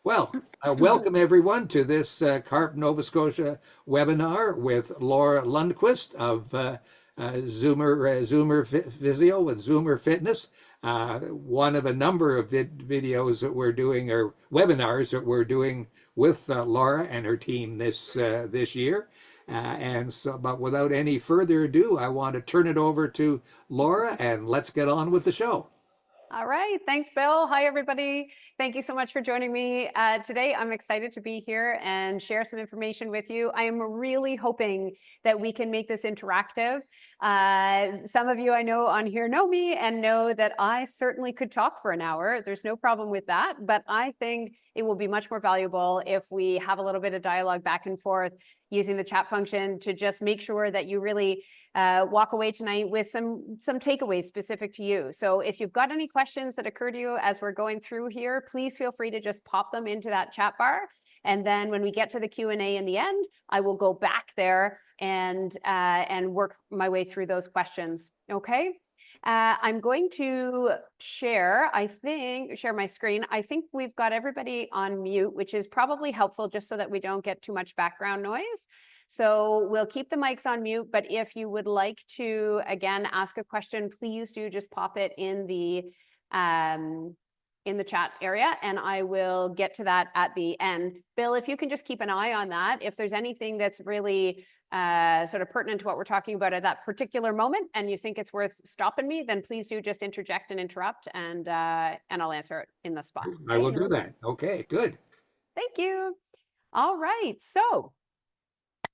Well, welcome everyone to this CARP Nova Scotia webinar with Laura Lundquist of Zoomer Physio with Zoomer Fitness. One of a number of videos that we're doing, or webinars that we're doing with Laura and her team this year. But without any further ado, I want to turn it over to Laura and let's get on with the show. All right. Thanks, Bill. Hi, everybody. Thank you so much for joining me today. I'm excited to be here and share some information with you. I am really hoping that we can make this interactive. Some of you I know on here know me and know that I certainly could talk for an hour. There's no problem with that. But I think it will be much more valuable if we have a little bit of dialogue back and forth using the chat function to just make sure that you really walk away tonight with some takeaways specific to you. So if you've got any questions that occur to you as we're going through here, please feel free to just pop them into that chat bar. And then when we get to the Q&A in the end, I will go back there and work my way through those questions. Okay. I'm going to share my screen. I think we've got everybody on mute, which is probably helpful just so that we don't get too much background noise. So we'll keep the mics on mute, but if you would like to, again, ask a question, please do just pop it in the chat area, and I will get to that at the end. Bill, if you can just keep an eye on that, if there's anything that's really sort of pertinent to what we're talking about at that particular moment, and you think it's worth stopping me, then please do just interject and interrupt, and I'll answer it in the spot. Okay? I will do that. Okay, good. Thank you. All right, so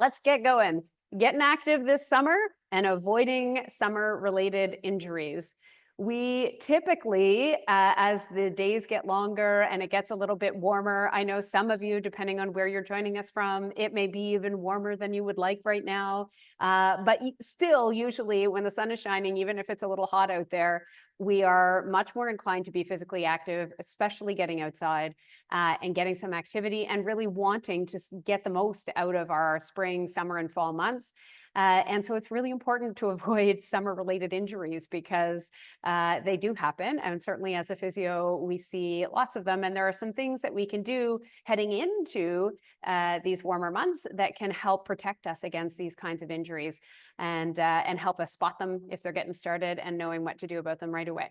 let's get going. Getting active this summer and avoiding summer-related injuries. We typically, as the days get longer and it gets a little bit warmer, I know some of you, depending on where you're joining us from, it may be even warmer than you would like right now. But still, usually when the sun is shining, even if it's a little hot out there, we are much more inclined to be physically active, especially getting outside and getting some activity and really wanting to get the most out of our spring, summer, and fall months. And so it's really important to avoid summer-related injuries because they do happen. And certainly as a physio, we see lots of them. And there are some things that we can do heading into these warmer months that can help protect us against these kinds of injuries and help us spot them if they're getting started and knowing what to do about them right away.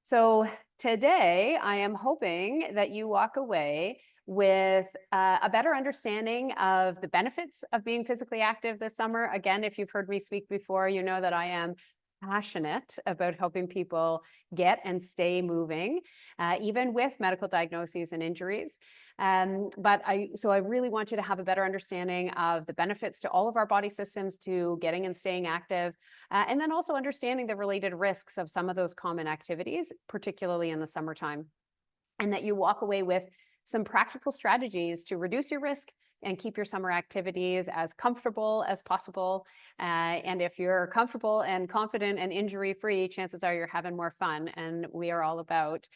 So today, I am hoping that you walk away with a better understanding of the benefits of being physically active this summer. Again, if you've heard me speak before, you know that I am passionate about helping people get and stay moving, even with medical diagnoses and injuries. So I really want you to have a better understanding of the benefits to all of our body systems to getting and staying active, and then also understanding the related risks of some of those common activities, particularly in the summertime, and that you walk away with some practical strategies to reduce your risk and keep your summer activities as comfortable as possible. And if you're comfortable and confident and injury-free, chances are you're having more fun. And we are all about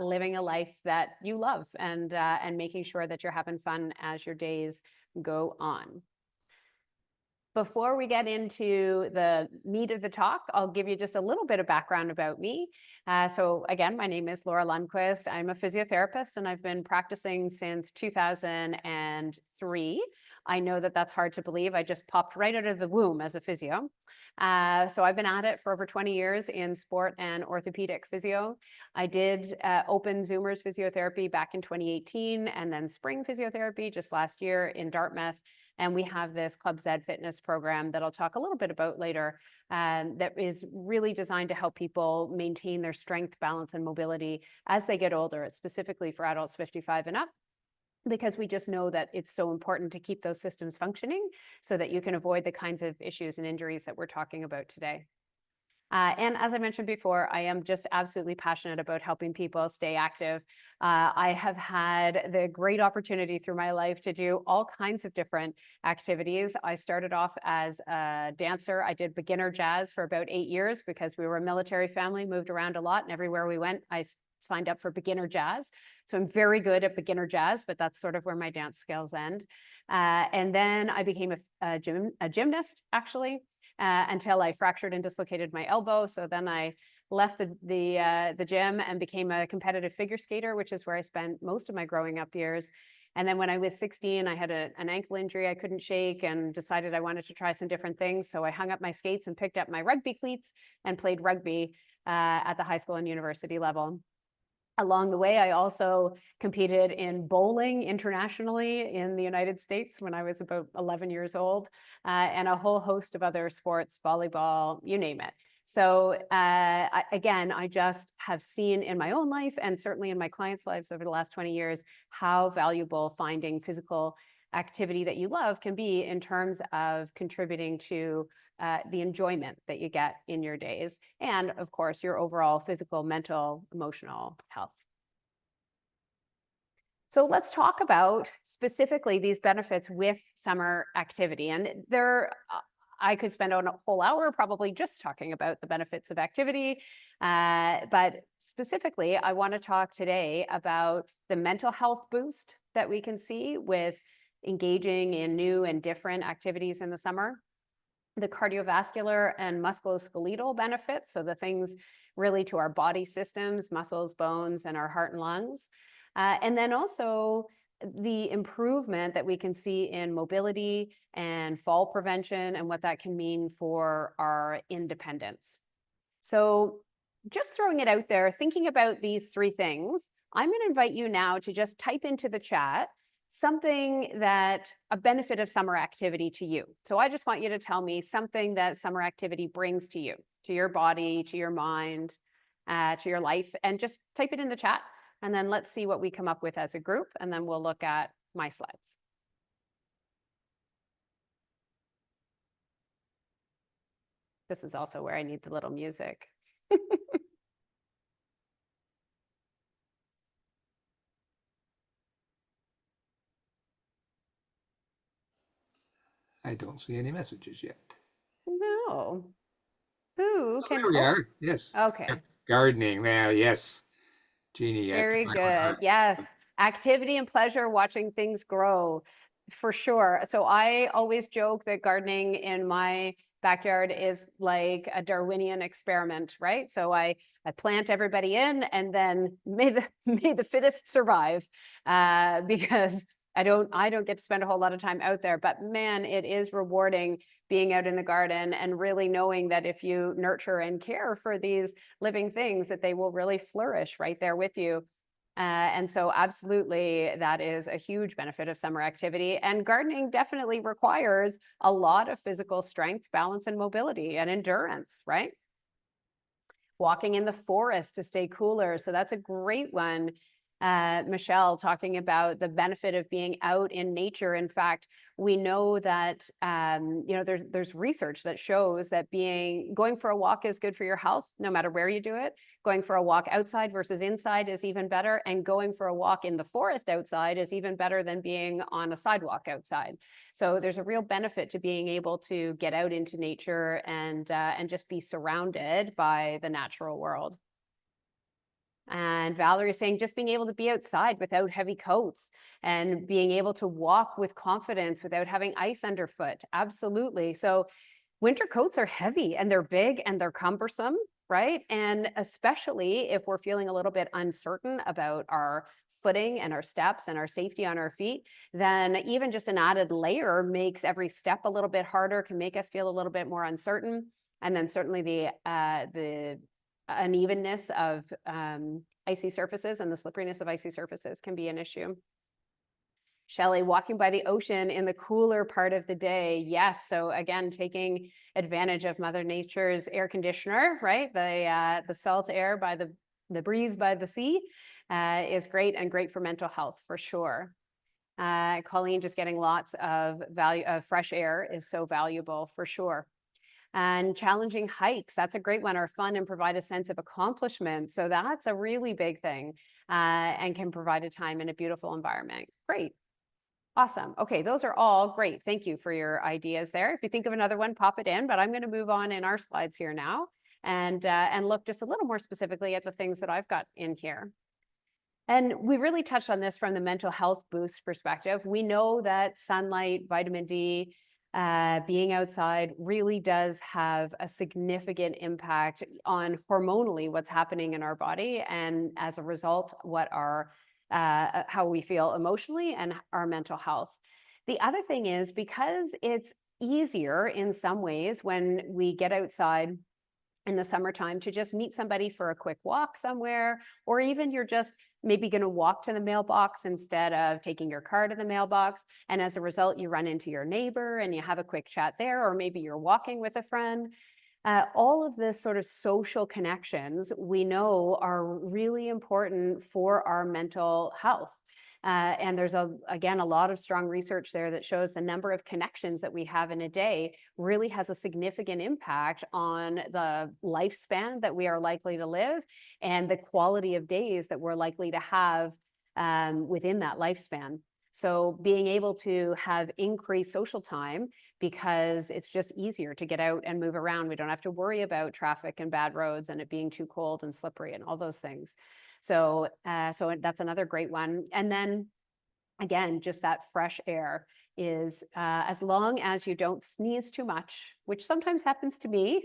living a life that you love and making sure that you're having fun as your days go on. Before we get into the meat of the talk, I'll give you just a little bit of background about me. So again, my name is Laura Lundquist. I'm a physiotherapist and I've been practicing since 2003. I know that that's hard to believe. I just popped right out of the womb as a physio. So I've been at it for over 20 years in sport and orthopedic physio. I did open Zoomers physiotherapy back in 2018 and then spring physiotherapy just last year in Dartmouth. And we have this Club Z fitness program that I'll talk a little bit about later that is really designed to help people maintain their strength, balance, and mobility as they get older. It's specifically for adults 55 and up, because we just know that it's so important to keep those systems functioning so that you can avoid the kinds of issues and injuries that we're talking about today. And as I mentioned before, I am just absolutely passionate about helping people stay active. I have had the great opportunity through my life to do all kinds of different activities. I started off as a dancer. I did beginner jazz for about 8 years because we were a military family, moved around a lot, and everywhere we went, I signed up for beginner jazz. So I'm very good at beginner jazz, but that's sort of where my dance skills end. And then I became a gymnast, actually. until I fractured and dislocated my elbow. So then I left the gym and became a competitive figure skater, which is where I spent most of my growing up years. And then when I was 16, I had an ankle injury I couldn't shake and decided I wanted to try some different things. So I hung up my skates and picked up my rugby cleats and played rugby at the high school and university level. Along the way, I also competed in bowling internationally in the United States when I was about 11 years old, and a whole host of other sports, volleyball, you name it. So again, I just have seen in my own life and certainly in my clients' lives over the last 20 years, how valuable finding physical activity that you love can be in terms of contributing to the enjoyment that you get in your days, and of course, your overall physical, mental, emotional health. So let's talk about specifically these benefits with summer activity. And I could spend a whole hour probably just talking about the benefits of activity. But specifically, I want to talk today about the mental health boost that we can see with engaging in new and different activities in the summer, the cardiovascular and musculoskeletal benefits, so the things really to our body systems, muscles, bones, and our heart and lungs. And then also the improvement that we can see in mobility and fall prevention and what that can mean for our independence. So just throwing it out there, thinking about these three things, I'm going to invite you now to just type into the chat something that a benefit of summer activity to you. So I just want you to tell me something that summer activity brings to you, to your body, to your mind, to your life, and just type it in the chat. And then let's see what we come up with as a group, and then we'll look at my slides. This is also where I need the little music. I don't see any messages yet. No. Who can? There we are. Yes. Okay. Gardening. Now, yes. Jeannie. Very good. Yes. Activity and pleasure, watching things grow, for sure. So I always joke that gardening in my backyard is like a Darwinian experiment, right? So I plant everybody in, and then may the fittest survive, because I don't get to spend a whole lot of time out there. But man, it is rewarding being out in the garden and really knowing that if you nurture and care for these living things, that they will really flourish right there with you. And so absolutely, that is a huge benefit of summer activity. And gardening definitely requires a lot of physical strength, balance, and mobility and endurance, right? Walking in the forest to stay cooler. So that's a great one. Michelle talking about the benefit of being out in nature. In fact, we know that there's research that shows that going for a walk is good for your health, no matter where you do it. Going for a walk outside versus inside is even better, and going for a walk in the forest outside is even better than being on a sidewalk outside. So there's a real benefit to being able to get out into nature and just be surrounded by the natural world. And Valerie is saying just being able to be outside without heavy coats and being able to walk with confidence without having ice underfoot. Absolutely. So winter coats are heavy and they're big and they're cumbersome, right? And especially if we're feeling a little bit uncertain about our footing and our steps and our safety on our feet, then even just an added layer makes every step a little bit harder, can make us feel a little bit more uncertain. And then certainly the unevenness of icy surfaces and the slipperiness of icy surfaces can be an issue. Shelley, walking by the ocean in the cooler part of the day. Yes, so again, taking advantage of Mother Nature's air conditioner, right? The salt air by the breeze by the sea is great, and great for mental health for sure. Colleen, just getting lots of fresh air is so valuable for sure. And challenging hikes, that's a great one, are fun and provide a sense of accomplishment. So that's a really big thing, and can provide a time in a beautiful environment. Great. Awesome. Okay, those are all great. Thank you for your ideas there. If you think of another one, pop it in, but I'm going to move on in our slides here now and look just a little more specifically at the things that I've got in here. And we really touched on this from the mental health boost perspective. We know that sunlight, vitamin D, being outside really does have a significant impact on hormonally what's happening in our body, and as a result, what our how we feel emotionally and our mental health. The other thing is, because it's easier in some ways when we get outside in the summertime to just meet somebody for a quick walk somewhere, or even you're just maybe going to walk to the mailbox instead of taking your car to the mailbox. And as a result, you run into your neighbor and you have a quick chat there, or maybe you're walking with a friend. All of this sort of social connections we know are really important for our mental health. And there's, again, a lot of strong research there that shows the number of connections that we have in a day really has a significant impact on the lifespan that we are likely to live and the quality of days that we're likely to have within that lifespan. So being able to have increased social time, because it's just easier to get out and move around. We don't have to worry about traffic and bad roads and it being too cold and slippery and all those things. So that's another great one. And then again, just that fresh air is, as long as you don't sneeze too much, which sometimes happens to me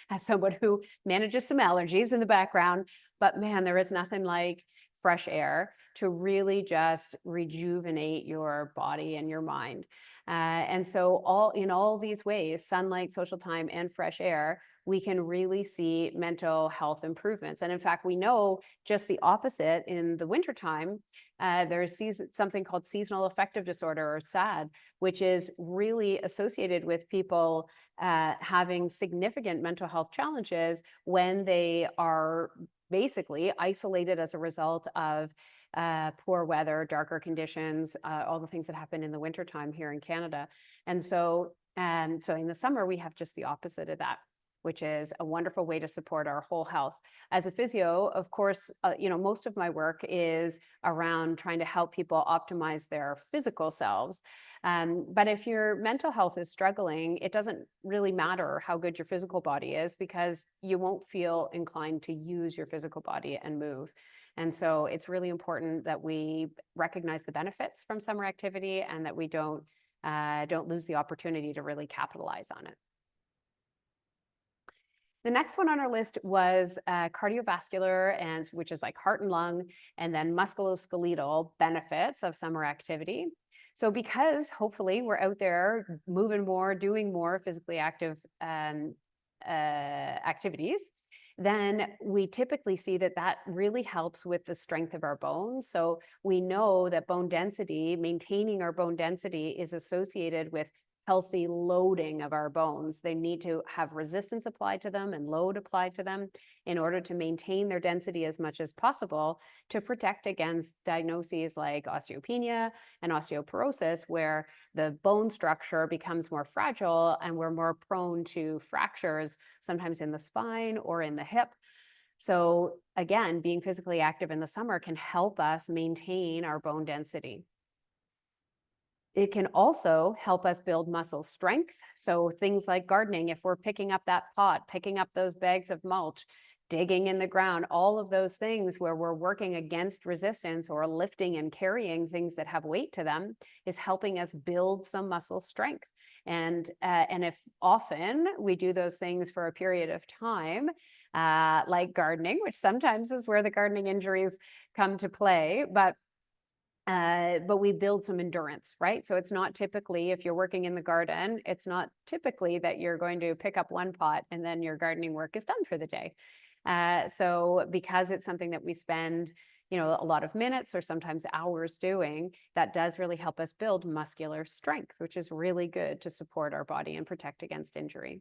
as someone who manages some allergies in the background, but man, there is nothing like fresh air to really just rejuvenate your body and your mind. And so in all these ways, sunlight, social time, and fresh air, we can really see mental health improvements. And in fact, we know just the opposite in the wintertime. There's something called seasonal affective disorder, or SAD, which is really associated with people having significant mental health challenges when they are basically isolated as a result of poor weather, darker conditions, all the things that happen in the wintertime here in Canada. And so in the summer, we have just the opposite of that, which is a wonderful way to support our whole health. As a physio, of course, most of my work is around trying to help people optimize their physical selves. But if your mental health is struggling, it doesn't really matter how good your physical body is, because you won't feel inclined to use your physical body and move. And so it's really important that we recognize the benefits from summer activity and that we don't lose the opportunity to really capitalize on it. The next one on our list was cardiovascular, and which is like heart and lung, and then musculoskeletal benefits of summer activity. So because hopefully we're out there moving more, doing more physically active activities, then we typically see that really helps with the strength of our bones. So we know that bone density, maintaining our bone density, is associated with healthy loading of our bones. They need to have resistance applied to them and load applied to them in order to maintain their density as much as possible, to protect against diagnoses like osteopenia and osteoporosis, where the bone structure becomes more fragile and we're more prone to fractures, sometimes in the spine or in the hip. So again, being physically active in the summer can help us maintain our bone density. It can also help us build muscle strength. So things like gardening, if we're picking up that pot, picking up those bags of mulch, digging in the ground, all of those things where we're working against resistance or lifting and carrying things that have weight to them, is helping us build some muscle strength. And if often we do those things for a period of time, like gardening, which sometimes is where the gardening injuries come to play, but we build some endurance, right? So it's not typically, if you're working in the garden, it's not typically that you're going to pick up one pot and then your gardening work is done for the day. So because it's something that we spend, a lot of minutes or sometimes hours doing, that does really help us build muscular strength, which is really good to support our body and protect against injury.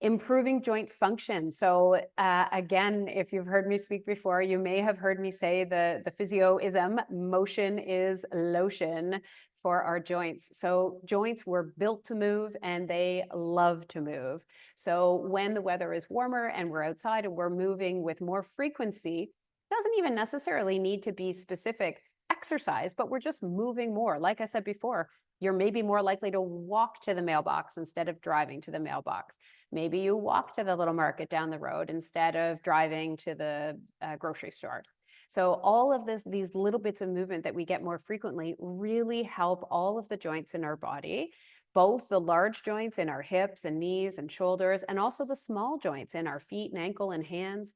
Improving joint function. So again, if you've heard me speak before, you may have heard me say the physioism, motion is lotion for our joints. So joints were built to move and they love to move. So when the weather is warmer and we're outside and we're moving with more frequency, doesn't even necessarily need to be specific exercise, but we're just moving more. Like I said before, you're maybe more likely to walk to the mailbox instead of driving to the mailbox. Maybe you walk to the little market down the road instead of driving to the grocery store. So all of these little bits of movement that we get more frequently really help all of the joints in our body both the large joints in our hips and knees and shoulders, and also the small joints in our feet and ankle and hands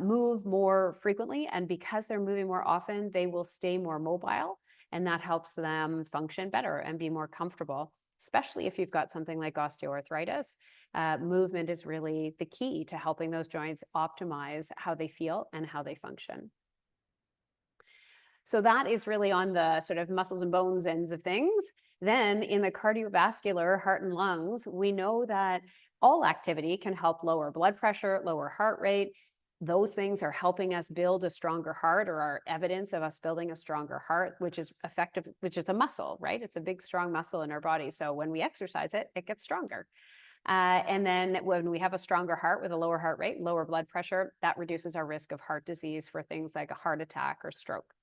move more frequently. And because they're moving more often, they will stay more mobile, and that helps them function better and be more comfortable, especially if you've got something like osteoarthritis. Movement is really the key to helping those joints optimize how they feel and how they function. So that is really on the sort of muscles and bones ends of things. Then in the cardiovascular, heart and lungs, we know that all activity can help lower blood pressure, lower heart rate. Those things are helping us build a stronger heart, or are evidence of us building a stronger heart, which is effective, which is a muscle, right? It's a big, strong muscle in our body. So when we exercise it, it gets stronger. And then when we have a stronger heart with a lower heart rate, lower blood pressure, that reduces our risk of heart disease for things like a heart attack or stroke.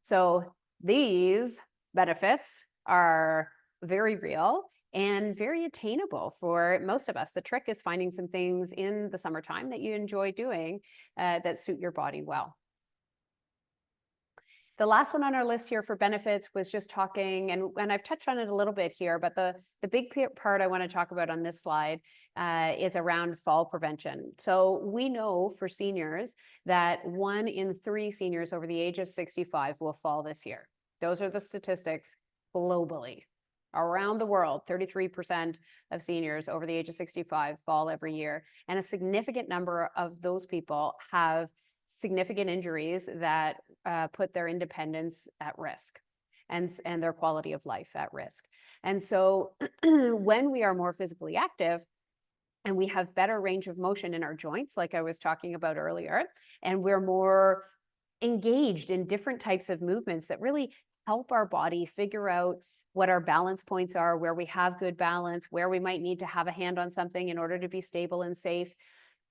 So these benefits are very real and very attainable for most of us. The trick is finding some things in the summertime that you enjoy doing that suit your body well. The last one on our list here for benefits was just talking, and I've touched on it a little bit here, but the big part I want to talk about on this slide is around fall prevention. So we know for seniors that 1 in 3 seniors over the age of 65 will fall this year. Those are the statistics globally. Around the world, 33% of seniors over the age of 65 fall every year. And a significant number of those people have significant injuries that put their independence at risk and their quality of life at risk. And so when we are more physically active and we have better range of motion in our joints, like I was talking about earlier, and we're more engaged in different types of movements that really help our body figure out what our balance points are, where we have good balance, where we might need to have a hand on something in order to be stable and safe.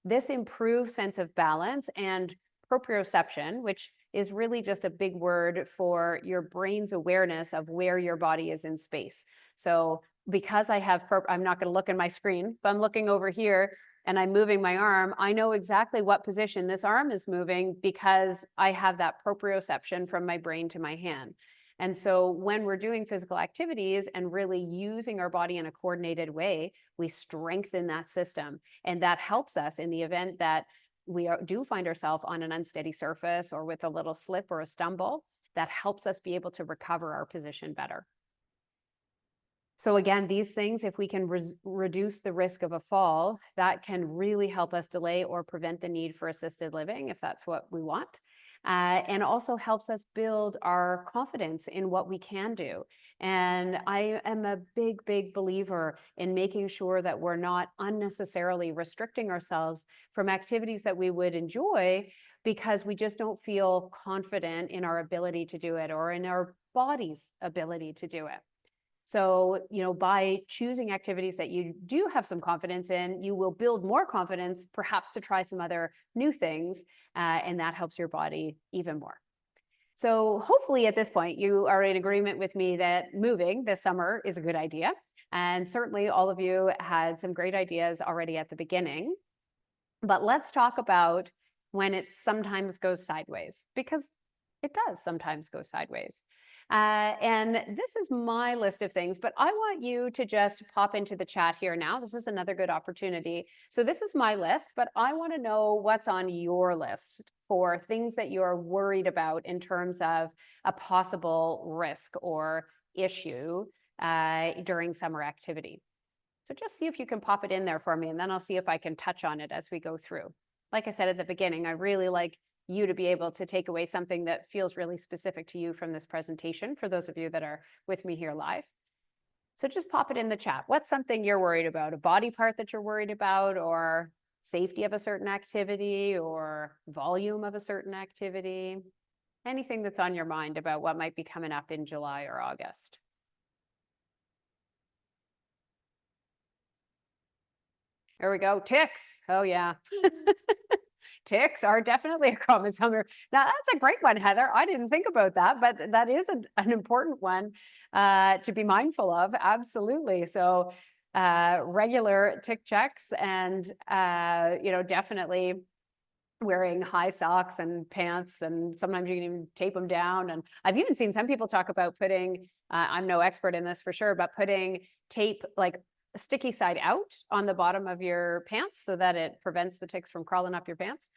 This improved sense of balance and proprioception, which is really just a big word for your brain's awareness of where your body is in space. So because I have, I'm not going to look in my screen. If I'm looking over here and I'm moving my arm, I know exactly what position this arm is moving because I have that proprioception from my brain to my hand. And so when we're doing physical activities and really using our body in a coordinated way, we strengthen that system. And that helps us in the event that we do find ourselves on an unsteady surface or with a little slip or a stumble. That helps us be able to recover our position better. So again, these things, if we can reduce the risk of a fall, that can really help us delay or prevent the need for assisted living if that's what we want. And also helps us build our confidence in what we can do. And I am a big, big believer in making sure that we're not unnecessarily restricting ourselves from activities that we would enjoy because we just don't feel confident in our ability to do it or in our body's ability to do it. So, by choosing activities that you do have some confidence in, you will build more confidence, perhaps to try some other new things, and that helps your body even more. So hopefully at this point, you are in agreement with me that moving this summer is a good idea. And certainly all of you had some great ideas already at the beginning. But let's talk about when it sometimes goes sideways, because it does sometimes go sideways. And this is my list of things, but I want you to just pop into the chat here now. This is another good opportunity. So this is my list, but I want to know what's on your list for things that you're worried about in terms of a possible risk or issue during summer activity. So just see if you can pop it in there for me, and then I'll see if I can touch on it as we go through. Like I said at the beginning, I really like you to be able to take away something that feels really specific to you from this presentation, for those of you that are with me here live. So just pop it in the chat. What's something you're worried about? A body part that you're worried about, or safety of a certain activity, or volume of a certain activity? Anything that's on your mind about what might be coming up in July or August. There we go. Ticks. Oh yeah. Ticks are definitely a common summer. Now that's a great one, Heather. I didn't think about that, but that is an important one to be mindful of. Absolutely. So regular tick checks and definitely wearing high socks and pants, and sometimes you can even tape them down. And I've even seen some people talk about putting, I'm no expert in this for sure, but putting tape, like a sticky side out on the bottom of your pants so that it prevents the ticks from crawling up your pants.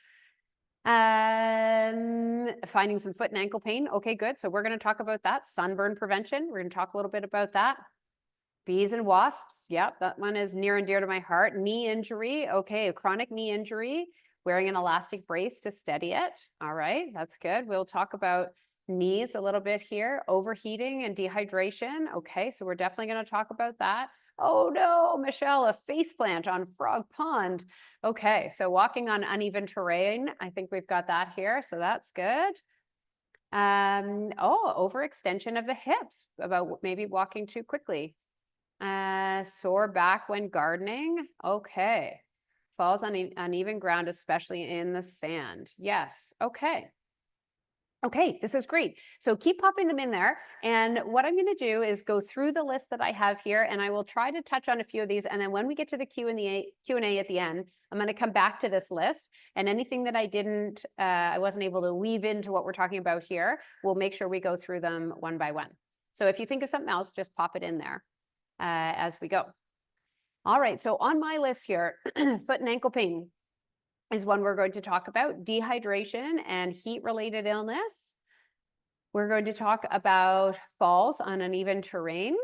Finding some foot and ankle pain. Okay, good. So we're going to talk about that. Sunburn prevention. We're going to talk a little bit about that. Bees and wasps. Yep, that one is near and dear to my heart. Knee injury. Okay, a chronic knee injury. Wearing an elastic brace to steady it. All right, that's good. We'll talk about knees a little bit here. Overheating and dehydration. Okay, so we're definitely going to talk about that. Oh no, Michelle, a face plant on Frog Pond. Okay, so walking on uneven terrain. I think we've got that here, so that's good. Overextension of the hips, about maybe walking too quickly. Sore back when gardening. Okay. Falls on uneven ground, especially in the sand. Yes. Okay. Okay, this is great. So keep popping them in there. And what I'm going to do is go through the list that I have here, and I will try to touch on a few of these. And then when we get to the Q&A at the end, I'm going to come back to this list, and anything that I wasn't able to weave into what we're talking about here, we'll make sure we go through them one by one. So if you think of something else, just pop it in there as we go. All right, so on my list here, foot and ankle pain is one we're going to talk about. Dehydration and heat-related illness. We're going to talk about falls on uneven terrain,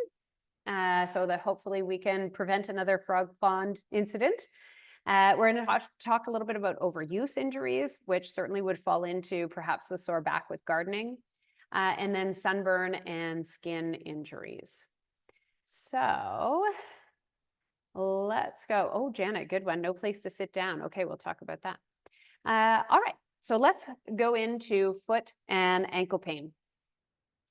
so that hopefully we can prevent another frog pond incident. We're going to talk a little bit about overuse injuries, which certainly would fall into perhaps the sore back with gardening, and then sunburn and skin injuries. So let's go. Oh, Janet, good one. No place to sit down. Okay, we'll talk about that. All right, so let's go into foot and ankle pain.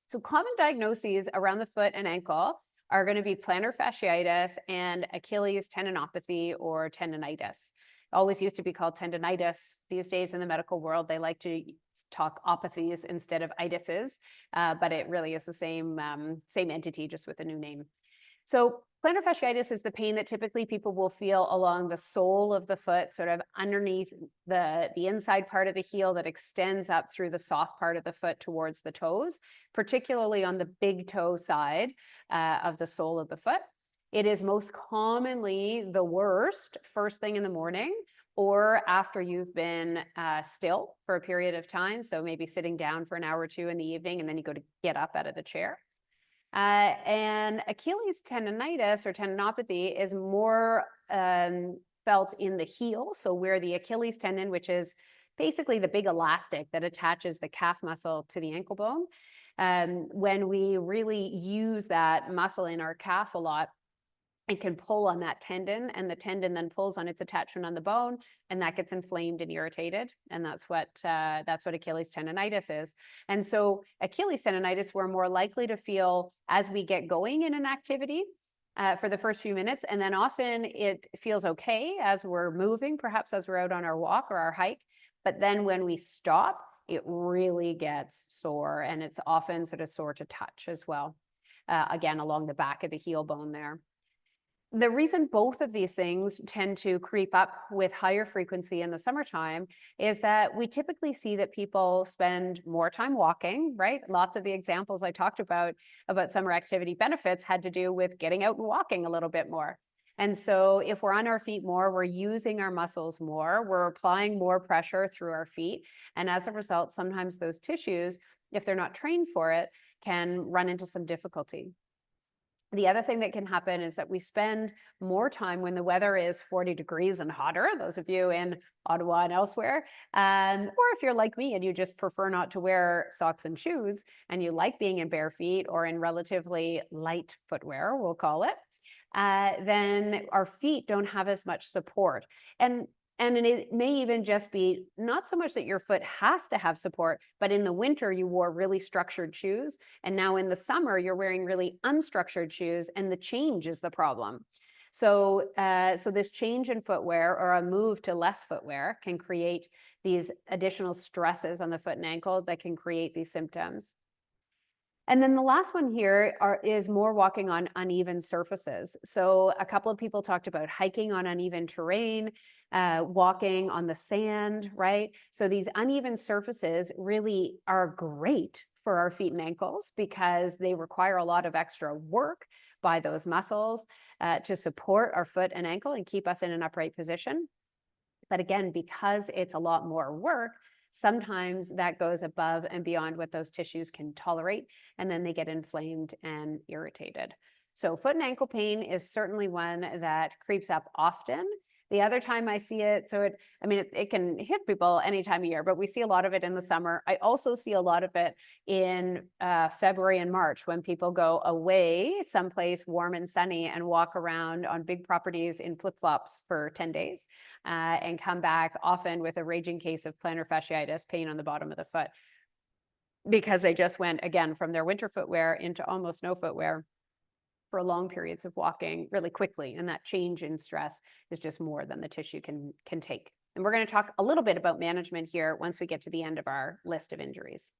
So common diagnoses around the foot and ankle are going to be plantar fasciitis and Achilles tendinopathy or tendonitis. Always used to be called tendonitis. These days in the medical world, they like to talk opathies instead of itises, but it really is the same entity, just with a new name. So plantar fasciitis is the pain that typically people will feel along the sole of the foot, sort of underneath the inside part of the heel that extends up through the soft part of the foot towards the toes, particularly on the big toe side of the sole of the foot. It is most commonly the worst first thing in the morning or after you've been still for a period of time. So maybe sitting down for an hour or two in the evening, and then you go to get up out of the chair. And Achilles tendonitis or tendinopathy is more felt in the heel. So where the Achilles tendon, which is basically the big elastic that attaches the calf muscle to the ankle bone, when we really use that muscle in our calf a lot, it can pull on that tendon, and the tendon then pulls on its attachment on the bone, and that gets inflamed and irritated. And that's what Achilles tendonitis is. And so Achilles tendonitis, we're more likely to feel as we get going in an activity for the first few minutes. And then often it feels okay as we're moving, perhaps as we're out on our walk or our hike. But then when we stop, it really gets sore, and it's often sort of sore to touch as well. Again, along the back of the heel bone there. The reason both of these things tend to creep up with higher frequency in the summertime is that we typically see that people spend more time walking, right? Lots of the examples I talked about summer activity benefits had to do with getting out and walking a little bit more. And so if we're on our feet more, we're using our muscles more, we're applying more pressure through our feet. And as a result, sometimes those tissues, if they're not trained for it, can run into some difficulty. The other thing that can happen is that we spend more time when the weather is 40 degrees and hotter, those of you in Ottawa and elsewhere, or if you're like me and you just prefer not to wear socks and shoes and you like being in bare feet or in relatively light footwear, we'll call it, then our feet don't have as much support. And it may even just be not so much that your foot has to have support, but in the winter you wore really structured shoes. And now in the summer, you're wearing really unstructured shoes, and the change is the problem. So this change in footwear or a move to less footwear can create these additional stresses on the foot and ankle that can create these symptoms. And then the last one here is more walking on uneven surfaces. So a couple of people talked about hiking on uneven terrain. walking on the sand, right? So these uneven surfaces really are great for our feet and ankles because they require a lot of extra work by those muscles to support our foot and ankle and keep us in an upright position. But again, because it's a lot more work, sometimes that goes above and beyond what those tissues can tolerate, and then they get inflamed and irritated. So foot and ankle pain is certainly one that creeps up often. The other time I see it, it can hit people any time of year, but we see a lot of it in the summer. I also see a lot of it in February and March when people go away someplace warm and sunny and walk around on big properties in flip-flops for 10 days and come back often with a raging case of plantar fasciitis, pain on the bottom of the foot, because they just went, again, from their winter footwear into almost no footwear for long periods of walking really quickly. And that change in stress is just more than the tissue can take. And we're going to talk a little bit about management here once we get to the end of our list of injuries.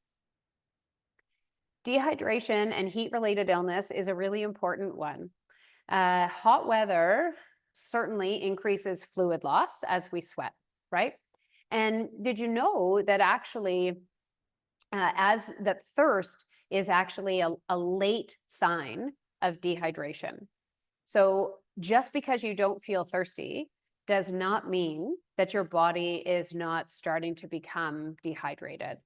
Dehydration and heat-related illness is a really important one. Hot weather certainly increases fluid loss as we sweat, right? And did you know that actually that thirst is actually a late sign of dehydration? So just because you don't feel thirsty does not mean that your body is not starting to become dehydrated.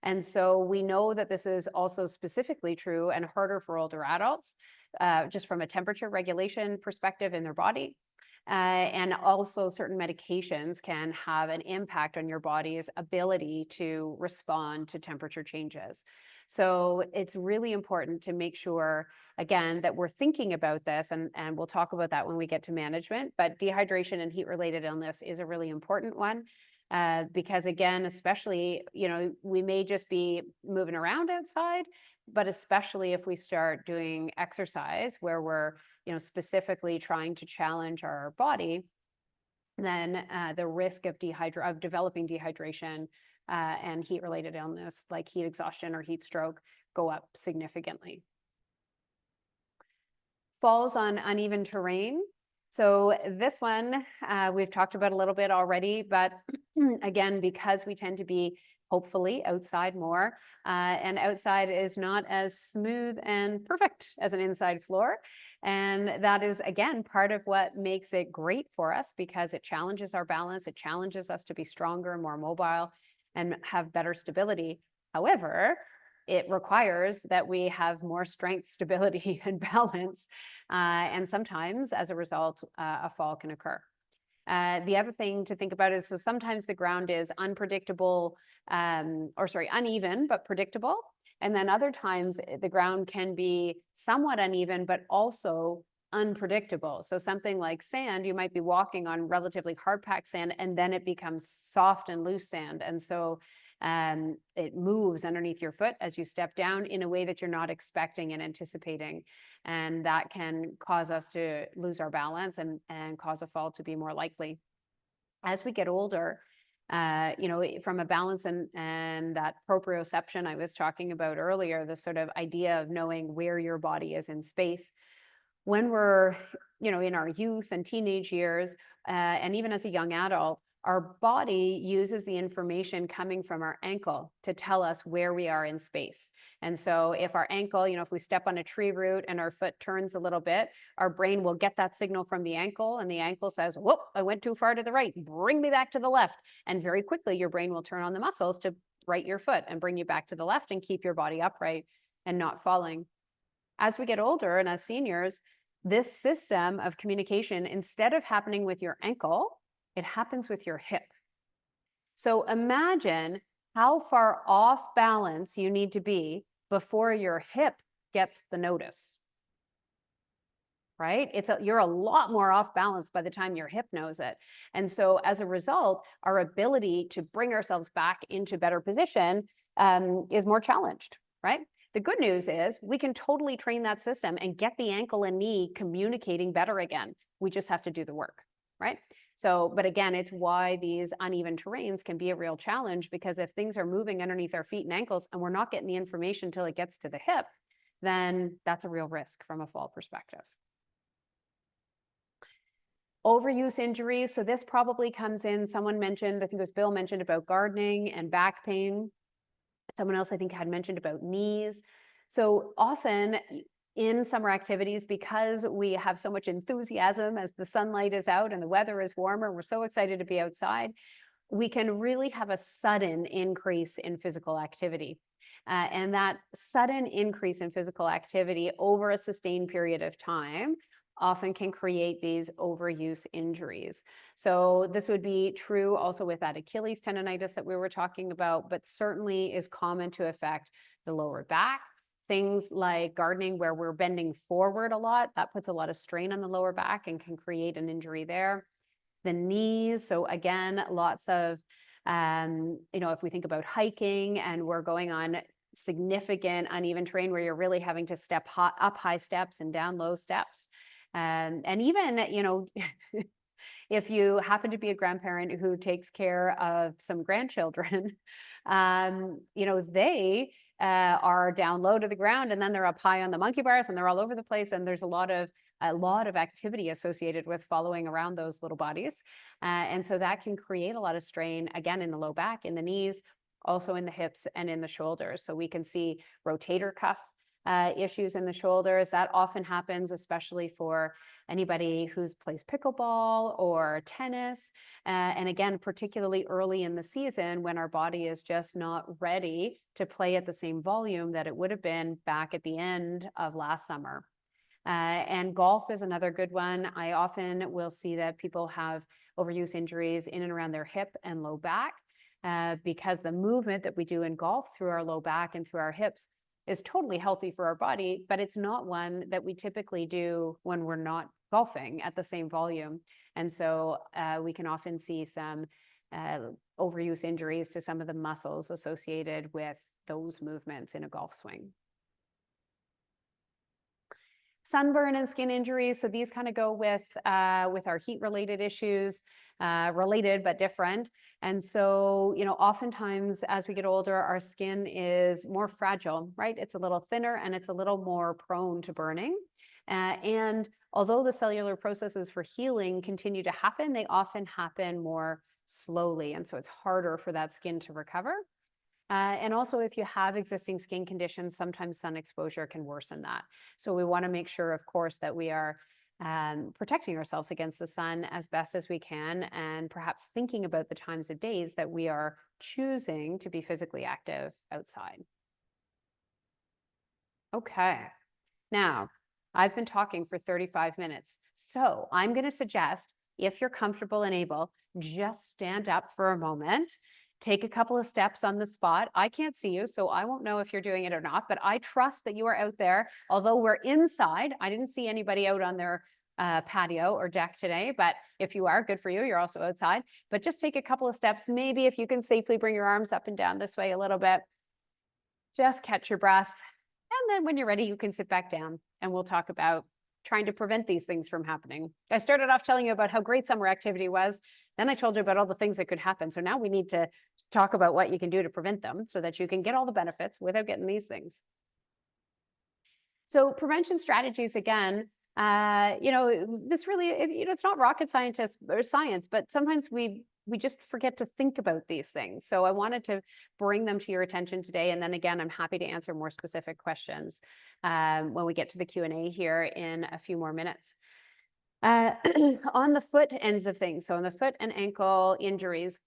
And so we know that this is also specifically true and harder for older adults, just from a temperature regulation perspective in their body. And also certain medications can have an impact on your body's ability to respond to temperature changes. So it's really important to make sure, again, that we're thinking about this, and we'll talk about that when we get to management, but dehydration and heat-related illness is a really important one. Because again, especially, we may just be moving around outside, but especially if we start doing exercise where we're, specifically trying to challenge our body, then the risk of developing dehydration and heat-related illness like heat exhaustion or heat stroke go up significantly. Falls on uneven terrain. So this one, we've talked about a little bit already, but again, because we tend to be hopefully outside more, and outside is not as smooth and perfect as an inside floor. And that is, again, part of what makes it great for us because it challenges our balance. It challenges us to be stronger, more mobile, and have better stability. However, it requires that we have more strength, stability, and balance. And sometimes, as a result, a fall can occur. The other thing to think about is, so sometimes the ground is uneven, but predictable. And then other times the ground can be somewhat uneven, but also unpredictable. So something like sand, you might be walking on relatively hard-packed sand, and then it becomes soft and loose sand. And so it moves underneath your foot as you step down in a way that you're not expecting and anticipating. And that can cause us to lose our balance and cause a fall to be more likely. As we get older, from a balance and that proprioception I was talking about earlier, the sort of idea of knowing where your body is in space. When we're, in our youth and teenage years, and even as a young adult, our body uses the information coming from our ankle to tell us where we are in space. And so if our ankle, if we step on a tree root and our foot turns a little bit, our brain will get that signal from the ankle, and the ankle says, whoop, I went too far to the right, bring me back to the left. And very quickly, your brain will turn on the muscles to right your foot and bring you back to the left and keep your body upright and not falling. As we get older and as seniors, this system of communication, instead of happening with your ankle, it happens with your hip. So imagine how far off balance you need to be before your hip gets the notice, right? You're a lot more off balance by the time your hip knows it. And so as a result, our ability to bring ourselves back into better position is more challenged, right? The good news is we can totally train that system and get the ankle and knee communicating better again. We just have to do the work, right? So, but again, it's why these uneven terrains can be a real challenge, because if things are moving underneath our feet and ankles and we're not getting the information until it gets to the hip, then that's a real risk from a fall perspective. Overuse injuries. So this probably comes in, someone mentioned, I think it was Bill mentioned about gardening and back pain. Someone else I think had mentioned about knees. So often in summer activities, because we have so much enthusiasm as the sunlight is out and the weather is warmer, we're so excited to be outside, we can really have a sudden increase in physical activity. And that sudden increase in physical activity over a sustained period of time often can create these overuse injuries. So this would be true also with that Achilles tendonitis that we were talking about, but certainly is common to affect the lower back. Things like gardening where we're bending forward a lot, that puts a lot of strain on the lower back and can create an injury there. The knees, so again, lots of, if we think about hiking and we're going on significant uneven terrain where you're really having to step up high steps and down low steps. And even, if you happen to be a grandparent who takes care of some grandchildren, they are down low to the ground and then they're up high on the monkey bars and they're all over the place. And there's a lot of activity associated with following around those little bodies. And so that can create a lot of strain, again, in the low back, in the knees, also in the hips and in the shoulders. So we can see rotator cuff issues in the shoulders. That often happens, especially for anybody who's plays pickleball or tennis. And again, particularly early in the season when our body is just not ready to play at the same volume that it would have been back at the end of last summer. And golf is another good one. I often will see that people have overuse injuries in and around their hip and low back because the movement that we do in golf through our low back and through our hips is totally healthy for our body, but it's not one that we typically do when we're not golfing at the same volume. And so we can often see some overuse injuries to some of the muscles associated with those movements in a golf swing. Sunburn and skin injuries, so these kind of go with our heat-related issues, related but different. And so, oftentimes as we get older, our skin is more fragile, right? It's a little thinner and it's a little more prone to burning. And although the cellular processes for healing continue to happen, they often happen more slowly. And so it's harder for that skin to recover. And also, if you have existing skin conditions, sometimes sun exposure can worsen that. So we want to make sure, of course, that we are protecting ourselves against the sun as best as we can, and perhaps thinking about the times of days that we are choosing to be physically active outside. Okay, now I've been talking for 35 minutes, so I'm going to suggest, if you're comfortable and able, just stand up for a moment. Take a couple of steps on the spot. I can't see you, so I won't know if you're doing it or not, but I trust that you are out there. Although we're inside, I didn't see anybody out on their patio or deck today, but if you are, good for you, you're also outside. But just take a couple of steps. Maybe if you can safely bring your arms up and down this way a little bit, just catch your breath. And then when you're ready, you can sit back down and we'll talk about trying to prevent these things from happening. I started off telling you about how great summer activity was. Then I told you about all the things that could happen. So now we need to talk about what you can do to prevent them so that you can get all the benefits without getting these things. So prevention strategies, again, this really, it's not rocket scientists or science, but sometimes we just forget to think about these things. So I wanted to bring them to your attention today. And then again, I'm happy to answer more specific questions when we get to the Q&A here in a few more minutes. On the foot ends of things, so on the foot and ankle injuries,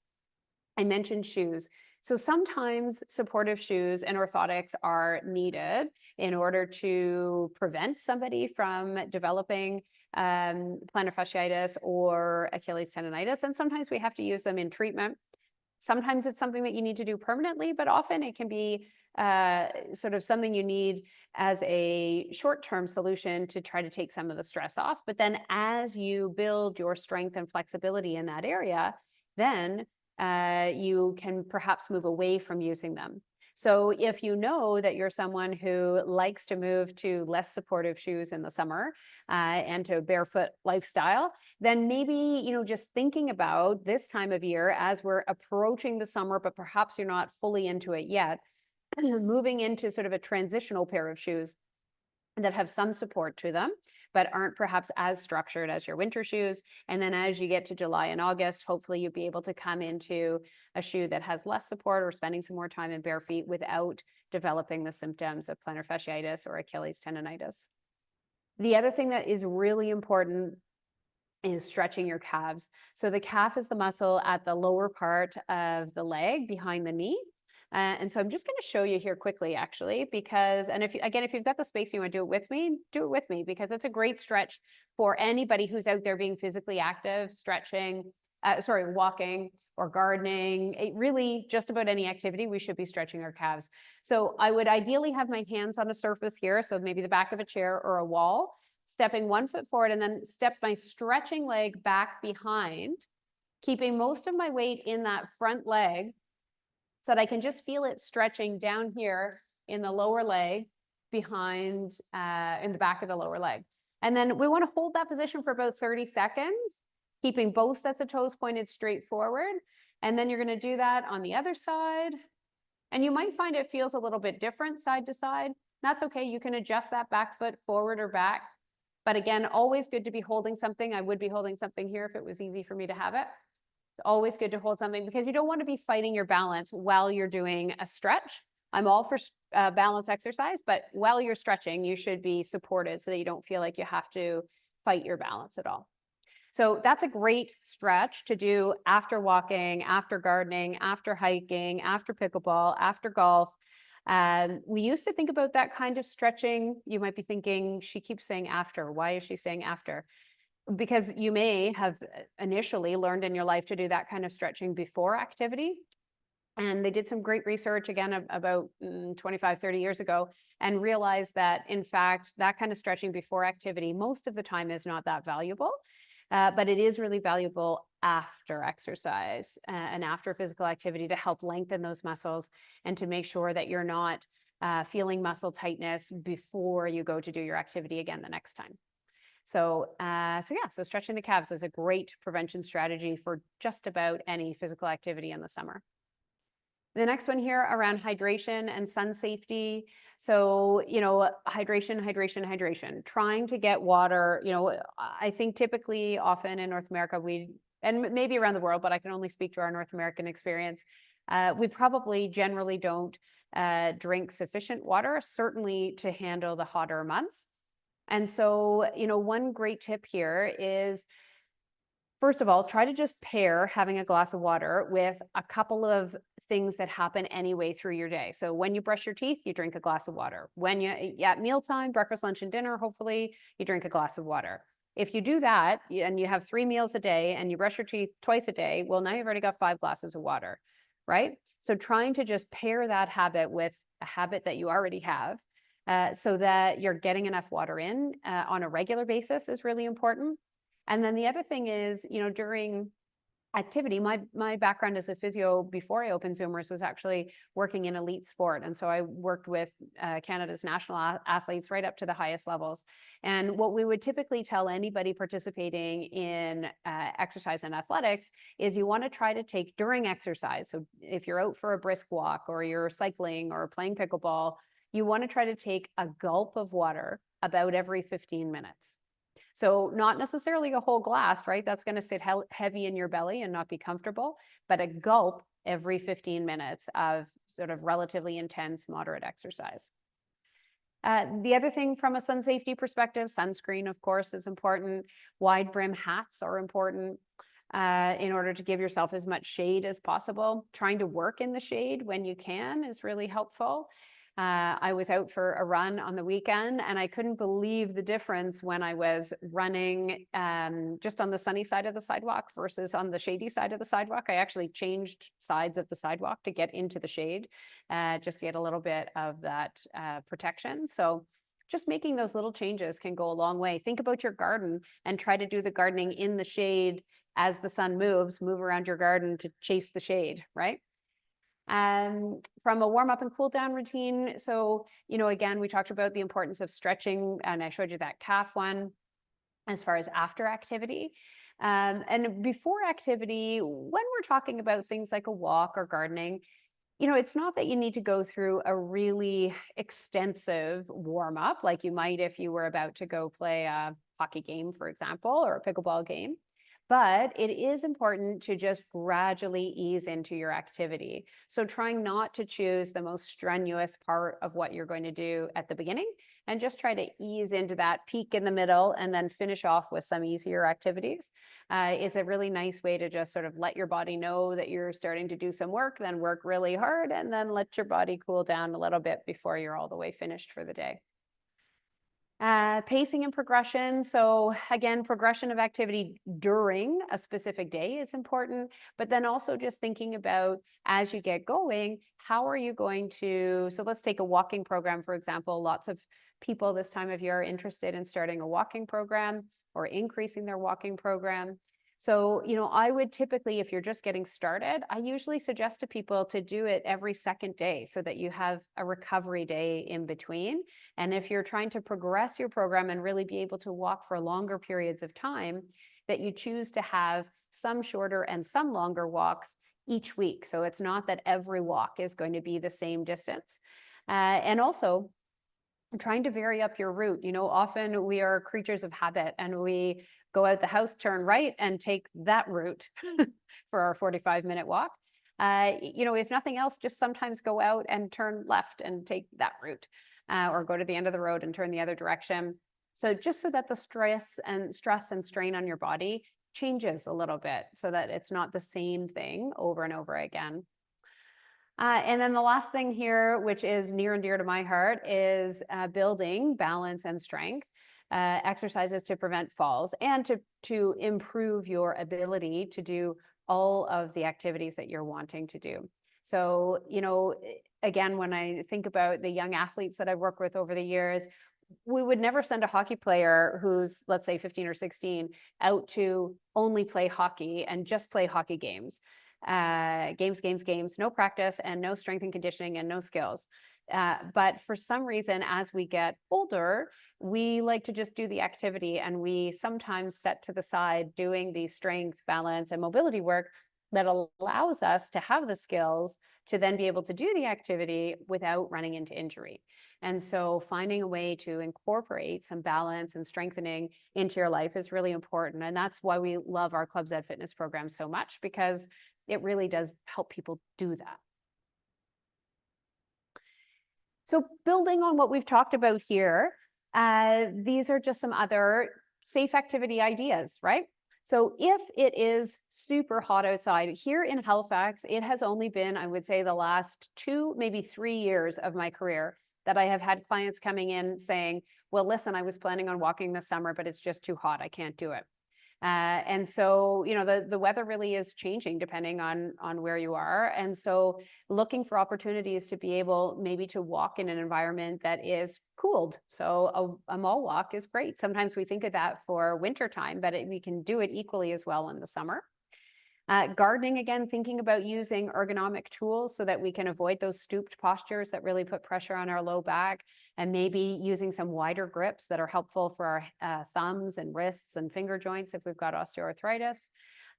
I mentioned shoes. So sometimes supportive shoes and orthotics are needed in order to prevent somebody from developing plantar fasciitis or Achilles tendonitis. And sometimes we have to use them in treatment. Sometimes it's something that you need to do permanently, but often it can be sort of something you need as a short-term solution to try to take some of the stress off. But then as you build your strength and flexibility in that area, then you can perhaps move away from using them. So if you know that you're someone who likes to move to less supportive shoes in the summer and to barefoot lifestyle, then maybe, just thinking about this time of year as we're approaching the summer, but perhaps you're not fully into it yet, moving into sort of a transitional pair of shoes that have some support to them, but aren't perhaps as structured as your winter shoes. And then as you get to July and August, hopefully you'll be able to come into a shoe that has less support or spending some more time in bare feet without developing the symptoms of plantar fasciitis or Achilles tendonitis. The other thing that is really important is stretching your calves. So the calf is the muscle at the lower part of the leg behind the knee. And so I'm just going to show you here quickly, actually, because, and if you've got the space, you want to do it with me, because it's a great stretch for anybody who's out there being physically active, walking or gardening. Really, just about any activity, we should be stretching our calves. So I would ideally have my hands on a surface here, so maybe the back of a chair or a wall, stepping 1 foot forward, and then step my stretching leg back behind, keeping most of my weight in that front leg so that I can just feel it stretching down here in the lower leg behind, in the back of the lower leg. And then we want to hold that position for about 30 seconds, keeping both sets of toes pointed straight forward. And then you're going to do that on the other side. And you might find it feels a little bit different side to side. That's okay. You can adjust that back foot forward or back. But again, always good to be holding something. I would be holding something here if it was easy for me to have it. It's always good to hold something because you don't want to be fighting your balance while you're doing a stretch. I'm all for balance exercise, but while you're stretching, you should be supported so that you don't feel like you have to fight your balance at all. So that's a great stretch to do after walking, after gardening, after hiking, after pickleball, after golf. We used to think about that kind of stretching. You might be thinking, she keeps saying after. Why is she saying after? Because you may have initially learned in your life to do that kind of stretching before activity. And they did some great research, again, about 25, 30 years ago, and realized that, in fact, that kind of stretching before activity most of the time is not that valuable. But it is really valuable after exercise and after physical activity to help lengthen those muscles and to make sure that you're not feeling muscle tightness before you go to do your activity again the next time. So stretching the calves is a great prevention strategy for just about any physical activity in the summer. The next one here around hydration and sun safety. So, hydration, trying to get water. I think typically often in North America, and maybe around the world, but I can only speak to our North American experience, we probably generally don't drink sufficient water, certainly to handle the hotter months. And so, one great tip here is, first of all, try to just pair having a glass of water with a couple of things that happen anyway through your day. So when you brush your teeth, you drink a glass of water. When at mealtime, breakfast, lunch, and dinner, hopefully you drink a glass of water. If you do that and you have 3 meals a day and you brush your teeth twice a day, well, now you've already got 5 glasses of water, right? So trying to just pair that habit with a habit that you already have, so that you're getting enough water in on a regular basis is really important. And then the other thing is, during activity, my background as a physio before I opened Zoomers was actually working in elite sport. And so I worked with Canada's national athletes right up to the highest levels. And what we would typically tell anybody participating in exercise and athletics is you want to try to take during exercise. So if you're out for a brisk walk or you're cycling or playing pickleball, you want to try to take a gulp of water about every 15 minutes. So not necessarily a whole glass, right? That's going to sit heavy in your belly and not be comfortable, but a gulp every 15 minutes of sort of relatively intense, moderate exercise. The other thing from a sun safety perspective, sunscreen, of course, is important. Wide brim hats are important in order to give yourself as much shade as possible. Trying to work in the shade when you can is really helpful. I was out for a run on the weekend and I couldn't believe the difference when I was running just on the sunny side of the sidewalk versus on the shady side of the sidewalk. I actually changed sides of the sidewalk to get into the shade, just to get a little bit of that protection. So just making those little changes can go a long way. Think about your garden and try to do the gardening in the shade as the sun moves, move around your garden to chase the shade, right? From a warm up and cool down routine. So, again, we talked about the importance of stretching and I showed you that calf one as far as after activity. And before activity, when we're talking about things like a walk or gardening, it's not that you need to go through a really extensive warm up like you might if you were about to go play hockey game, for example, or a pickleball game. But it is important to just gradually ease into your activity. So trying not to choose the most strenuous part of what you're going to do at the beginning, and just try to ease into that peak in the middle and then finish off with some easier activities is a really nice way to just sort of let your body know that you're starting to do some work, then work really hard, and then let your body cool down a little bit before you're all the way finished for the day. Pacing and progression. So again, progression of activity during a specific day is important, but then also just thinking about as you get going, how are you going to, so let's take a walking program, for example. Lots of people this time of year are interested in starting a walking program or increasing their walking program. So, I would typically, if you're just getting started, I usually suggest to people to do it every second day so that you have a recovery day in between. And if you're trying to progress your program and really be able to walk for longer periods of time, that you choose to have some shorter and some longer walks each week. So it's not that every walk is going to be the same distance. And also, trying to vary up your route. Often we are creatures of habit and we go out the house, turn right, and take that route for our 45-minute walk. If nothing else, just sometimes go out and turn left and take that route, or go to the end of the road and turn the other direction. So just so that the stress and strain on your body changes a little bit so that it's not the same thing over and over again. And then the last thing here, which is near and dear to my heart, is building balance and strength, exercises to prevent falls and to improve your ability to do all of the activities that you're wanting to do. So, again, when I think about the young athletes that I've worked with over the years, we would never send a hockey player who's, let's say, 15 or 16 out to only play hockey and just play hockey games. Games, no practice and no strength and conditioning and no skills. But for some reason, as we get older, we like to just do the activity, and we sometimes set to the side doing the strength, balance, and mobility work that allows us to have the skills to then be able to do the activity without running into injury. And so finding a way to incorporate some balance and strengthening into your life is really important. And that's why we love our Clubs Ed Fitness program so much, because it really does help people do that. So building on what we've talked about here, these are just some other safe activity ideas, right? So if it is super hot outside, here in Halifax, it has only been, I would say, the last 2, maybe 3 years of my career that I have had clients coming in saying, well, listen, I was planning on walking this summer, but it's just too hot. I can't do it. And so, the weather really is changing depending on where you are. And so looking for opportunities to be able maybe to walk in an environment that is cooled. So a mall walk is great. Sometimes we think of that for winter time, but we can do it equally as well in the summer. Gardening, again, thinking about using ergonomic tools so that we can avoid those stooped postures that really put pressure on our low back, and maybe using some wider grips that are helpful for our thumbs and wrists and finger joints if we've got osteoarthritis,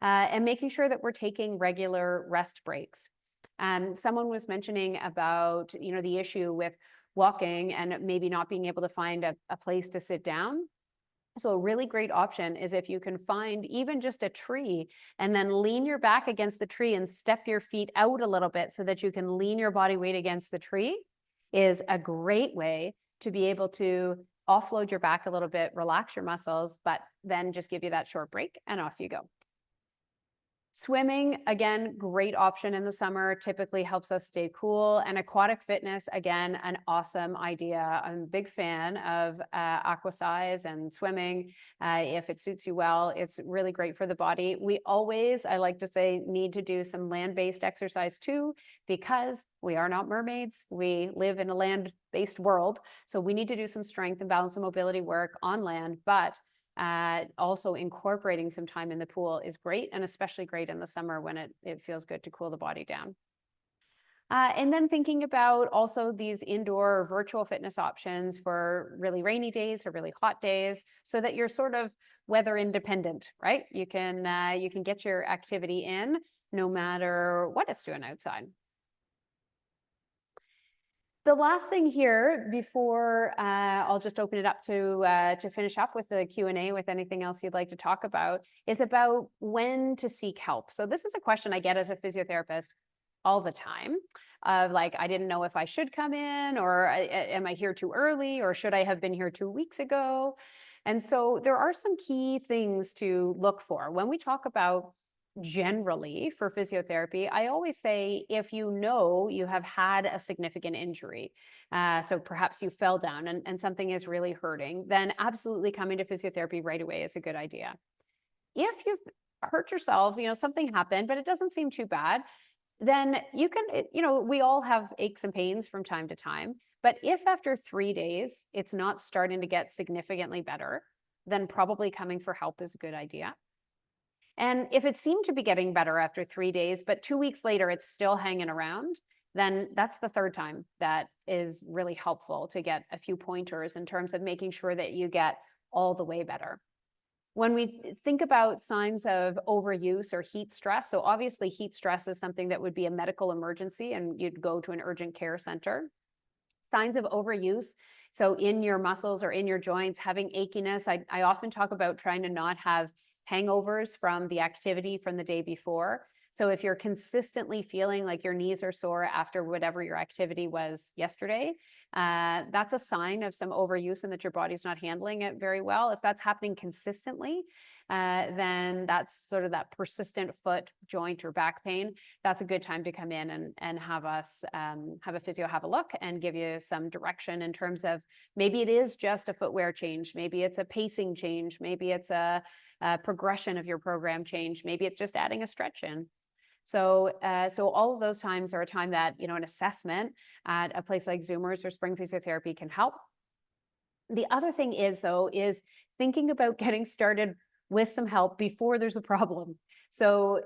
and making sure that we're taking regular rest breaks. Someone was mentioning about, the issue with walking and maybe not being able to find a place to sit down. So a really great option is if you can find even just a tree and then lean your back against the tree and step your feet out a little bit so that you can lean your body weight against the tree, is a great way to be able to offload your back a little bit, relax your muscles, but then just give you that short break and off you go. Swimming, again, great option in the summer, typically helps us stay cool. And aquatic fitness, again, an awesome idea. I'm a big fan of aquasize and swimming. If it suits you well, it's really great for the body. We always, I like to say, need to do some land-based exercise too, because we are not mermaids. We live in a land-based world. So we need to do some strength and balance and mobility work on land, but also incorporating some time in the pool is great, and especially great in the summer when it feels good to cool the body down. And then thinking about also these indoor or virtual fitness options for really rainy days or really hot days, so that you're sort of weather independent, right? You can get your activity in no matter what it's doing outside. The last thing here before I'll just open it up to finish up with the Q&A with anything else you'd like to talk about is about when to seek help. So this is a question I get as a physiotherapist all the time of like, I didn't know if I should come in, or am I here too early, or should I have been here 2 weeks ago? And so there are some key things to look for. When we talk about generally for physiotherapy, I always say if you know you have had a significant injury, so perhaps you fell down and something is really hurting, then absolutely coming to physiotherapy right away is a good idea. If you've hurt yourself, something happened, but it doesn't seem too bad, then you can, we all have aches and pains from time to time. But if after 3 days, it's not starting to get significantly better, then probably coming for help is a good idea. And if it seemed to be getting better after 3 days, but 2 weeks later, it's still hanging around, then that's the third time that is really helpful to get a few pointers in terms of making sure that you get all the way better. When we think about signs of overuse or heat stress, so obviously heat stress is something that would be a medical emergency and you'd go to an urgent care center. Signs of overuse, so in your muscles or in your joints, having achiness. I often talk about trying to not have hangovers from the activity from the day before. So if you're consistently feeling like your knees are sore after whatever your activity was yesterday, that's a sign of some overuse and that your body's not handling it very well. If that's happening consistently, then that's sort of that persistent foot, joint, or back pain. That's a good time to come in and have us have a physio have a look and give you some direction in terms of maybe it is just a footwear change, maybe it's a pacing change, maybe it's a progression of your program change, maybe it's just adding a stretch in. So all of those times are a time that, an assessment at a place like Zoomers or Spring Physiotherapy can help. The other thing is, though, is thinking about getting started with some help before there's a problem. So,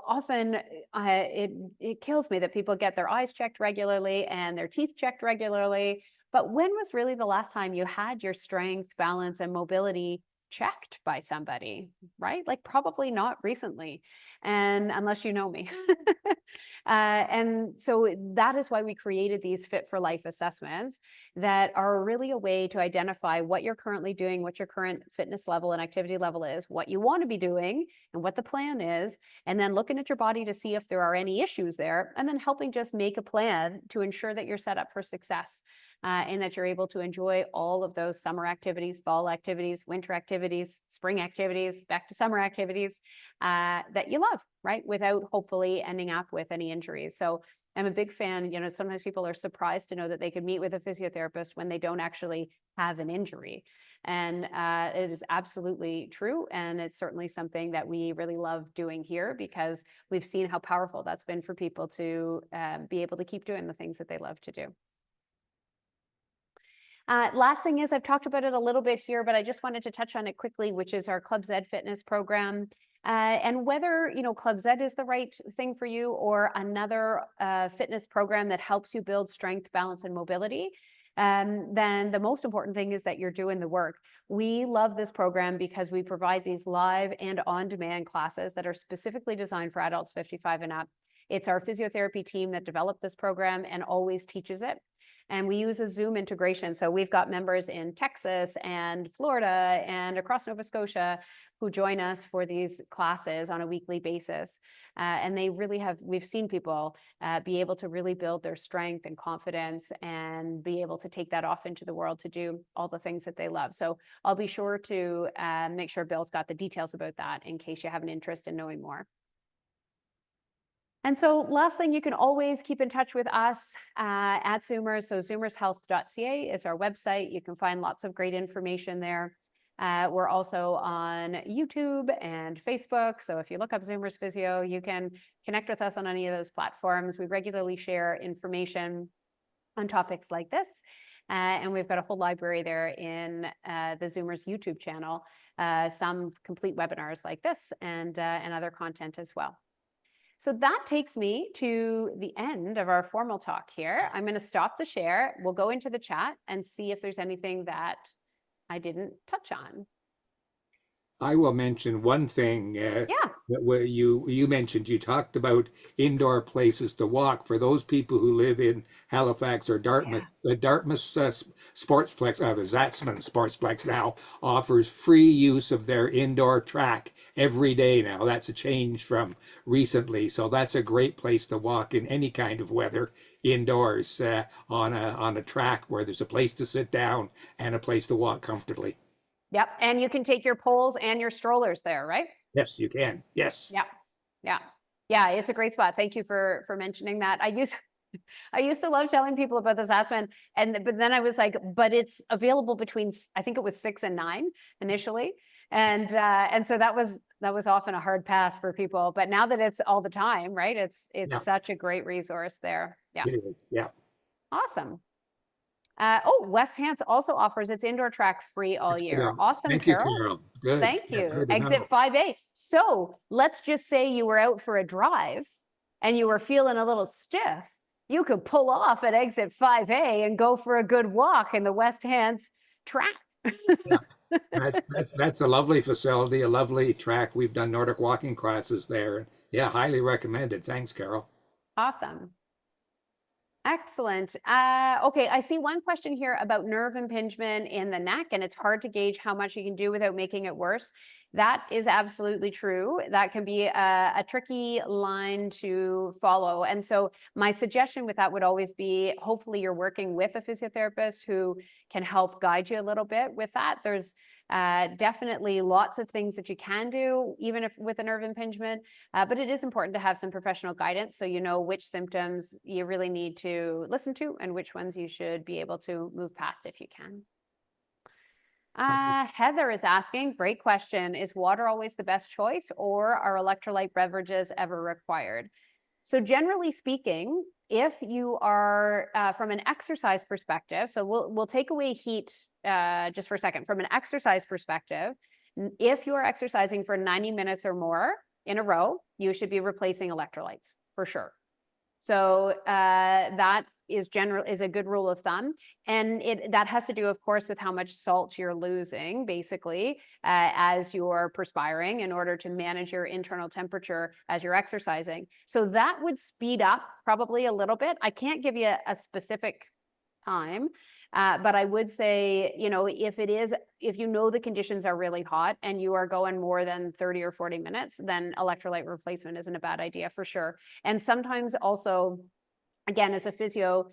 often it kills me that people get their eyes checked regularly and their teeth checked regularly. But when was really the last time you had your strength, balance, and mobility checked by somebody, right? Like probably not recently, and unless you know me. And so that is why we created these Fit for Life assessments that are really a way to identify what you're currently doing, what your current fitness level and activity level is, what you want to be doing, and what the plan is, and then looking at your body to see if there are any issues there, and then helping just make a plan to ensure that you're set up for success. And that you're able to enjoy all of those summer activities, fall activities, winter activities, spring activities, back to summer activities that you love, right? Without hopefully ending up with any injuries. So I'm a big fan, sometimes people are surprised to know that they could meet with a physiotherapist when they don't actually have an injury. And it is absolutely true. And it's certainly something that we really love doing here because we've seen how powerful that's been for people to be able to keep doing the things that they love to do. Last thing is, I've talked about it a little bit here, but I just wanted to touch on it quickly, which is our Club Z fitness program. And whether, Club Z is the right thing for you or another fitness program that helps you build strength, balance, and mobility, then the most important thing is that you're doing the work. We love this program because we provide these live and on-demand classes that are specifically designed for adults 55 and up. It's our physiotherapy team that developed this program and always teaches it. And we use a Zoom integration. So we've got members in Texas and Florida and across Nova Scotia who join us for these classes on a weekly basis. And they really we've seen people be able to really build their strength and confidence and be able to take that off into the world to do all the things that they love. So I'll be sure to make sure Bill's got the details about that in case you have an interest in knowing more. And so last thing, you can always keep in touch with us at Zoomers. So zoomershealth.ca is our website. You can find lots of great information there. We're also on YouTube and Facebook. So if you look up Zoomers Physio, you can connect with us on any of those platforms. We regularly share information on topics like this. And we've got a whole library there in the Zoomers YouTube channel, some complete webinars like this and other content as well. So that takes me to the end of our formal talk here. I'm going to stop the share. We'll go into the chat and see if there's anything that I didn't touch on. I will mention one thing. Yeah. where you mentioned, you talked about indoor places to walk for those people who live in Halifax or Yeah. Dartmouth. The Dartmouth Sportsplex, the Zatzman Sportsplex now offers free use of their indoor track every day now. That's a change from recently, so that's a great place to walk in any kind of weather indoors, on a track where there's a place to sit down and a place to walk comfortably. Yep. And you can take your poles and your strollers there, right? Yes, you can. Yes. Yeah. Yeah. Yeah, it's a great spot. Thank you for mentioning that. I used to love telling people about the Zatzman, but then I was like, but it's available between, I think it was 6 and 9 initially, and so that was often a hard pass for people. But now that it's all the time, right? It's Yeah, such a great resource there. Yeah, it is. Yeah. awesome. Oh, West Hants also offers its indoor track free all That's good. year. Awesome, Thank you, Carol. Carol. Good. Thank Yeah, you. good to Exit know. 5A. So let's just say you were out for a drive and you were feeling a little stiff. You could pull off at exit 5A and go for a good walk in the West Hants track. Yeah. That's a lovely facility, a lovely track. We've done Nordic walking classes there. Yeah, highly recommended. Thanks, Carol. Awesome. Excellent. Okay, I see one question here about nerve impingement in the neck, and it's hard to gauge how much you can do without making it worse. That is absolutely true. That can be a tricky line to follow. And so my suggestion with that would always be, hopefully you're working with a physiotherapist who can help guide you a little bit with that. There's definitely lots of things that you can do, even if with a nerve impingement, but it is important to have some professional guidance so you know which symptoms you really need to listen to and which ones you should be able to move past if you can. Heather is asking, great question, is water always the best choice, or are electrolyte beverages ever required? So generally speaking, if you are from an exercise perspective, so we'll take away heat just for a second. From an exercise perspective, if you are exercising for 90 minutes or more in a row, you should be replacing electrolytes for sure. So that is a good rule of thumb, and that has to do, of course, with how much salt you're losing, basically, as you're perspiring in order to manage your internal temperature as you're exercising. So that would speed up probably a little bit. I can't give you a specific time, but I would say, if you know the conditions are really hot and you are going more than 30 or 40 minutes, then electrolyte replacement isn't a bad idea for sure. And sometimes also, again, as a physio,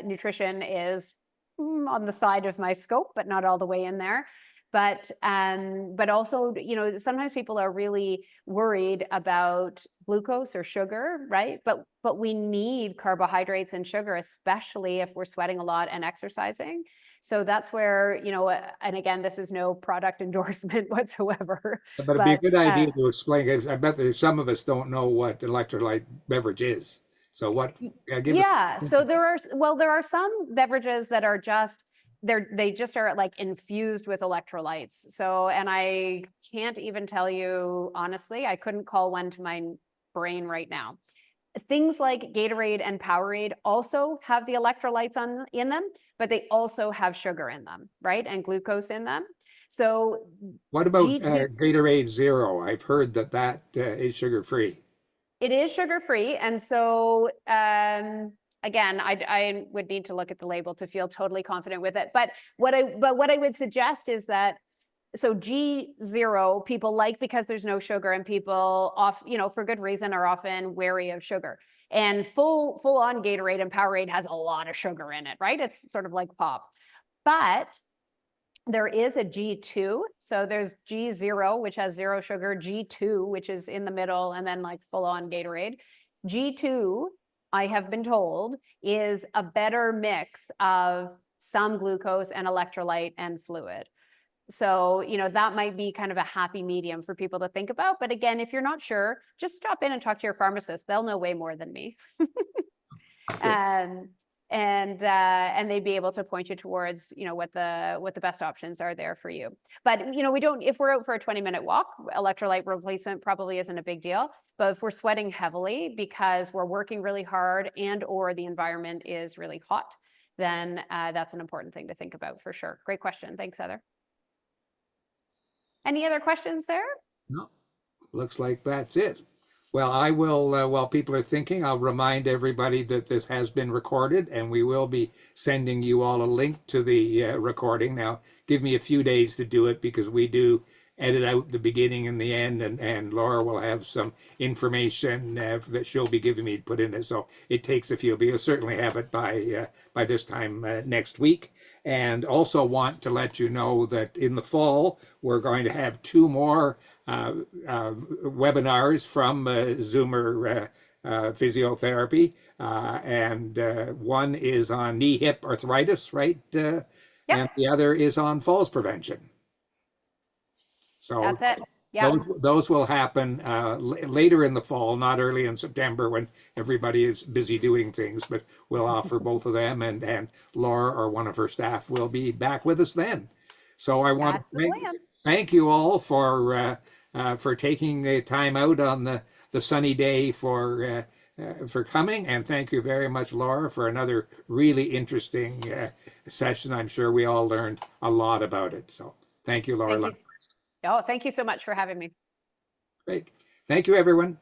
nutrition is on the side of my scope, but not all the way in there. But also, sometimes people are really worried about glucose or sugar, right? But we need carbohydrates and sugar, especially if we're sweating a lot and exercising. So that's where, and again, this is no product endorsement whatsoever. But it'd be a But good idea to explain. I bet there's some of us don't know what electrolyte beverage is. So what, give us. yeah, so there are some beverages that are they just are like infused with electrolytes. So, and I can't even tell you honestly, I couldn't call one to my brain right now. Things like Gatorade and Powerade also have the electrolytes in them, but they also have sugar in them, right? And glucose in them. So What about G2, Gatorade Zero? I've heard that is sugar-free. it is sugar-free. And so again, I would need to look at the label to feel totally confident with it. But what I would suggest is that, so G0 people like because there's no sugar, and people for good reason are often wary of sugar. And full on Gatorade and Powerade has a lot of sugar in it, right? It's sort of like pop. But there is a G2. So there's G0, which has 0 sugar, G2, which is in the middle, and then like full on Gatorade. G2, I have been told, is a better mix of some glucose and electrolyte and fluid. So, that might be kind of a happy medium for people to think about. But again, if you're not sure, just stop in and talk to your pharmacist. They'll know way more than me. And they'd be able to point you towards, what the best options are there for you. But, if we're out for a 20-minute walk, electrolyte replacement probably isn't a big deal. But if we're sweating heavily because we're working really hard or the environment is really hot, then that's an important thing to think about for sure. Great question. Thanks, Heather. Any other questions there? No. Looks like that's it. Well, I will, while people are thinking, I'll remind everybody that this has been recorded and we will be sending you all a link to the recording. Now, give me a few days to do it because we do edit out the beginning and the end, and Laura will have some information that she'll be giving me to put in it. So it takes a few, but you'll certainly have it by this time next week. And also want to let you know that in the fall, we're going to have 2 more webinars from Zoomer Physiotherapy, and one is on knee hip arthritis, right? Yep, And the other is on falls prevention. So that's it. Yeah. those will happen later in the fall, not early in September when everybody is busy doing things, but we'll offer both of them, and Laura or one of her staff will be back with us then. So I want That's to the plan. thank you all for taking the time out on the sunny day for coming, and thank you very much, Laura, for another really interesting session. I'm sure we all learned a lot about it. So thank you, Laura. Thank you. Oh, thank you so much for having me. Great. Thank you, everyone.